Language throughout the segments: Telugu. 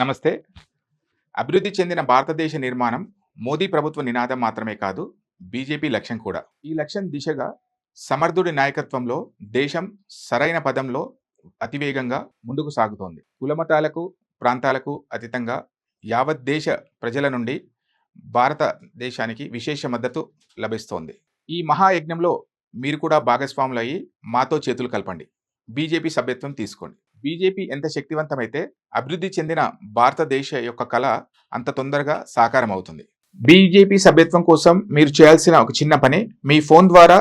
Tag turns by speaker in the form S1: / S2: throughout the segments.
S1: నమస్తే. అభివృద్ధి చెందిన భారతదేశ నిర్మాణం మోదీ ప్రభుత్వ నినాదం మాత్రమే కాదు, బీజేపీ లక్ష్యం కూడా. ఈ లక్ష్యం దిశగా సమర్థుడి నాయకత్వంలో దేశం సరైన పదంలో అతివేగంగా ముందుకు సాగుతోంది. కులమతాలకు, ప్రాంతాలకు అతీతంగా యావత్ దేశ ప్రజల నుండి భారతదేశానికి విశేష మద్దతు లభిస్తోంది. ఈ మహాయజ్ఞంలో మీరు కూడా భాగస్వాములయ్యి మాతో చేతులు కలపండి. బీజేపీ సభ్యత్వం తీసుకోండి. బీజేపీ ఎంత శక్తివంతమైతే అభివృద్ధి చెందిన భారతదేశ యొక్క కళ అంత తొందరగా సాకారం అవుతుంది. బీజేపీ సభ్యత్వం కోసం మీరు చేయాల్సిన ఒక చిన్న పని, మీ ఫోన్ ద్వారా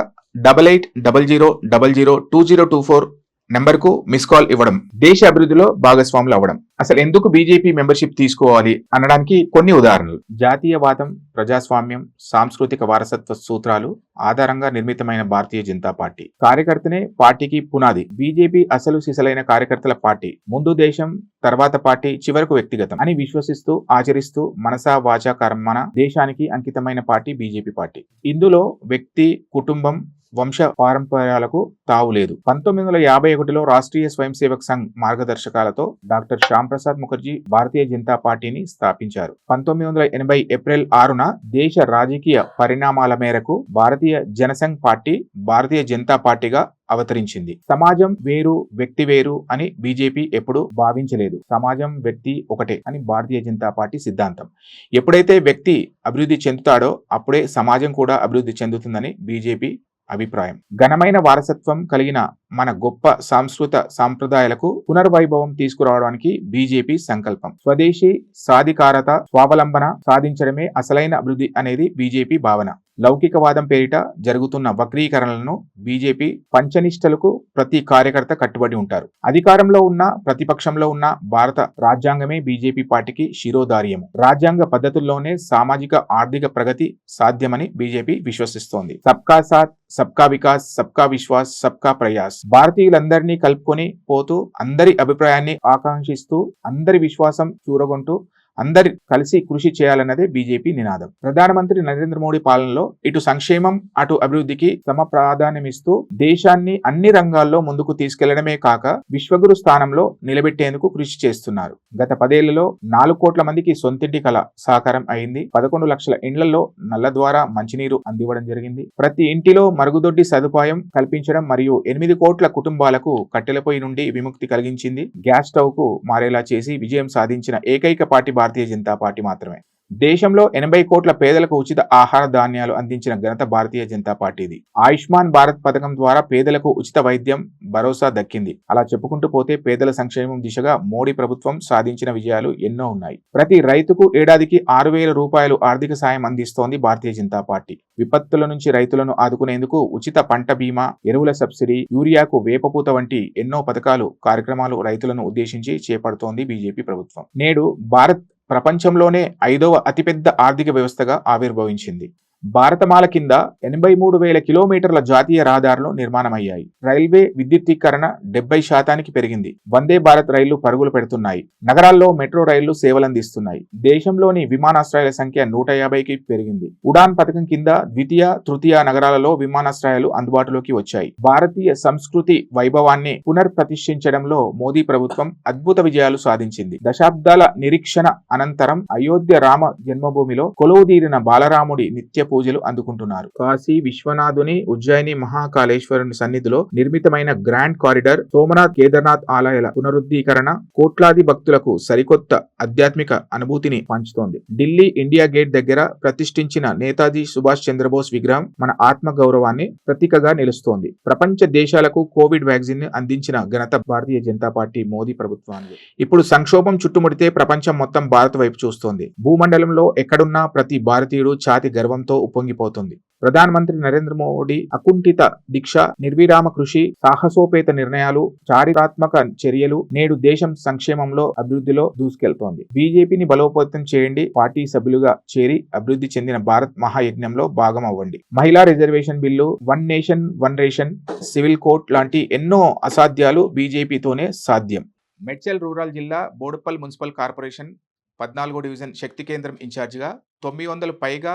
S1: 8800002024 నెంబర్కు మిస్ కాల్ ఇవ్వడం, దేశ అభివృద్ధిలో భాగస్వాములు అవ్వడం. అసలు ఎందుకు బీజేపీ మెంబర్షిప్ తీసుకోవాలి అనడానికి కొన్ని ఉదాహరణలు. జాతీయవాదం, ప్రజాస్వామ్యం, సాంస్కృతిక వారసత్వ సూత్రాలు ఆధారంగా నిర్మితమైన భారతీయ జనతా పార్టీ. కార్యకర్తనే పార్టీకి పునాది. బీజేపీ అసలు సిసలైన కార్యకర్తల పార్టీ. ముందు దేశం, తర్వాత పార్టీ, చివరకు వ్యక్తిగతం అని విశ్వసిస్తూ ఆచరిస్తూ మనసా వాచా కర్మణ దేశానికి అంకితమైన పార్టీ బీజేపీ పార్టీ. ఇందులో వ్యక్తి, కుటుంబం, వంశ పారంపర్యాలకు తావులేదు. 1951లో రాష్ట్రీయ స్వయం సేవక్ సంఘ్ మార్గదర్శకాలతో డాక్టర్ శ్యామ్ ప్రసాద్ ముఖర్జీ భారతీయ జనతా పార్టీని స్థాపించారు. 1980 ఏప్రిల్ 6న దేశ రాజకీయ పరిణామాల మేరకు భారతీయ జనసంఘ్ పార్టీ భారతీయ జనతా పార్టీగా అవతరించింది. సమాజం వేరు, వ్యక్తి వేరు అని బీజేపీ ఎప్పుడు భావించలేదు. సమాజం, వ్యక్తి ఒకటే అని భారతీయ జనతా పార్టీ సిద్ధాంతం. ఎప్పుడైతే వ్యక్తి అభివృద్ధి చెందుతాడో అప్పుడే సమాజం కూడా అభివృద్ధి చెందుతుందని బీజేపీ అభిప్రాయం. ఘనమైన వారసత్వం కలిగిన మన గొప్ప సాంస్కృత సాంప్రదాయాలకు పునర్వైభవం తీసుకురావడానికి బీజేపీ సంకల్పం. స్వదేశీ సాధికారత, స్వావలంబన సాధించడమే అసలైన అభివృద్ధి అనేది బీజేపీ భావన. లౌకికవాదం పేరిట జరుగుతున్న వక్రీకరణలను బీజేపీ పంచనిష్టలకు ప్రతి కార్యకర్త కట్టుబడి ఉంటారు. అధికారంలో ఉన్న, ప్రతిపక్షంలో ఉన్న భారత రాజ్యాంగమే బీజేపీ పార్టీకి శిరోధార్యము. రాజ్యాంగ పద్ధతుల్లోనే సామాజిక, ఆర్థిక ప్రగతి సాధ్యమని బీజేపీ విశ్వసిస్తోంది. సబ్కా సాత్, సబ్కా వికాస్, సబ్కా విశ్వాస్, సబ్కా ప్రయాస్. భారతీయులందరినీ కలుపుకొని పోతూ, అందరి అభిప్రాయాన్ని ఆకాంక్షిస్తూ, అందరి విశ్వాసం చూరగొంటూ అందరి కలిసి కృషి చేయాలన్నదే బీజేపీ నినాదం. ప్రధానమంత్రి నరేంద్ర మోడీ పాలనలో ఇటు సంక్షేమం, అటు అభివృద్ధికి సమ ప్రాధాన్యమిస్తూ దేశాన్ని అన్ని రంగాల్లో ముందుకు తీసుకెళ్లడమే కాక విశ్వగురు స్థానంలో నిలబెట్టేందుకు కృషి చేస్తున్నారు. గత 10 ఏళ్లలో 4 కోట్ల మందికి సొంతింటి కల సాకారం అయింది. 11 లక్షల ఇండ్లలో నల్ల ద్వారా మంచినీరు అందివ్వడం జరిగింది. ప్రతి ఇంటిలో మరుగుదొడ్డి సదుపాయం కల్పించడం మరియు 8 కోట్ల కుటుంబాలకు కట్టెల పొయ్యి నుండి విముక్తి కలిగించింది. గ్యాస్ స్టవ్ కు మారేలా చేసి విజయం సాధించిన ఏకైక పార్టీ భారతీయ జనతా పార్టీ మాత్రమే. దేశంలో 80 కోట్ల పేదలకు ఉచిత ఆహార ధాన్యాలు అందించిన ఘనత భారతీయ జనతా పార్టీది. ఆయుష్మాన్ భారత్ పథకం ద్వారా పేదలకు ఉచిత వైద్యం భరోసా దక్కింది. అలా చెప్పుకుంటూ పోతే పేదల సంక్షేమం దిశగా మోడీ ప్రభుత్వం సాధించిన విజయాలు ఎన్నో ఉన్నాయి. ప్రతి రైతుకు ఏడాదికి 6,000 రూపాయలు ఆర్థిక సాయం అందిస్తోంది భారతీయ జనతా పార్టీ. విపత్తుల నుంచి రైతులను ఆదుకునేందుకు ఉచిత పంట బీమా, ఎరువుల సబ్సిడీ, యూరియాకు వేపపూత వంటి ఎన్నో పథకాలు, కార్యక్రమాలు రైతులను ఉద్దేశించి చేపడుతోంది బీజేపీ ప్రభుత్వం. నేడు భారత్ ప్రపంచంలోనే 5వ అతిపెద్ద ఆర్థిక వ్యవస్థగా ఆవిర్భవించింది. భారతమాల కింద 83,000 కిలోమీటర్ల జాతీయ రహదారులు నిర్మాణమయ్యాయి. రైల్వే విద్యుత్తీకరణ 70% పెరిగింది. వందే భారత్ రైళ్లు పరుగులు పెడుతున్నాయి. నగరాల్లో మెట్రో రైళ్లు సేవలందిస్తున్నాయి. దేశంలోని విమానాశ్రయాల సంఖ్య 150కి పెరిగింది. ఉడాన్ పథకం కింద ద్వితీయ, తృతీయ నగరాలలో విమానాశ్రయాలు అందుబాటులోకి వచ్చాయి. భారతీయ సంస్కృతి వైభవాన్ని పునర్ప్రతిష్ఠించడంలో మోదీ ప్రభుత్వం అద్భుత విజయాలు సాధించింది. దశాబ్దాల నిరీక్షణ అనంతరం అయోధ్య రామ జన్మభూమిలో కొలువుదీరిన బాలరాముడి నిత్య పూజలు అందుకుంటున్నారు. కాశీ విశ్వనాథుని, ఉజ్జయిని మహాకాళేశ్వరుని సన్నిధిలో నిర్మితమైన గ్రాండ్ కారిడార్, సోమనాథ్, కేదార్నాథ్ ఆలయాల పునరుద్ధీకరణ కోట్లాది భక్తులకు సరికొత్త ఆధ్యాత్మిక అనుభూతిని పంచుతోంది. ఢిల్లీ ఇండియా గేట్ దగ్గర ప్రతిష్ఠించిన నేతాజీ సుభాష్ చంద్రబోస్ విగ్రహం మన ఆత్మ గౌరవాన్ని ప్రతీకగా నిలుస్తోంది. ప్రపంచ దేశాలకు కోవిడ్ వ్యాక్సిన్ ని అందించిన ఘనత భారతీయ జనతా పార్టీ మోదీ ప్రభుత్వానికి. ఇప్పుడు సంక్షోభం చుట్టుముడితే ప్రపంచం మొత్తం భారత్ వైపు చూస్తోంది. భూమండలంలో ఎక్కడున్నా ప్రతి భారతీయుడు ఛాతి గర్వంతో ఉప్పొంగిపోతుంది. ప్రధానమంత్రి నరేంద్ర మోడీ అకుంఠిత దీక్ష, నిర్విరామ కృషి, సాహసోపేత నిర్ణయాలు, చారిత్రాత్మక చర్యలు నేడు దేశం సంక్షేమంలో, అభివృద్ధిలో దూసుకెళ్తోంది. బీజేపీని బలోపేతం చేయండి. పార్టీ సభ్యులుగా చేరి అభివృద్ధి చెందిన భారత్ మహాయజ్ఞంలో భాగం అవ్వండి. మహిళా reservation bill, one nation one ration, civil code లాంటి ఎన్నో అసాధ్యాలు బీజేపీతోనే సాధ్యం. మేడ్చల్ రూరల్ జిల్లా బోడుప్పల్ మున్సిపల్ కార్పొరేషన్ 14వ డివిజన్ శక్తి కేంద్రం ఇన్ఛార్జిగా 900 పైగా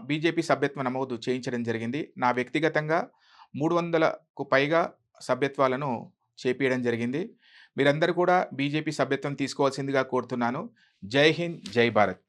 S1: బీజేపీ సభ్యత్వ నమోదు చేయించడం జరిగింది. నా వ్యక్తిగతంగా 300కు పైగా సభ్యత్వాలను చేపియడం జరిగింది. మీరందరూ కూడా బీజేపీ సభ్యత్వం తీసుకోవాల్సిందిగా కోరుతున్నాను. జై హింద్, జై భారత్.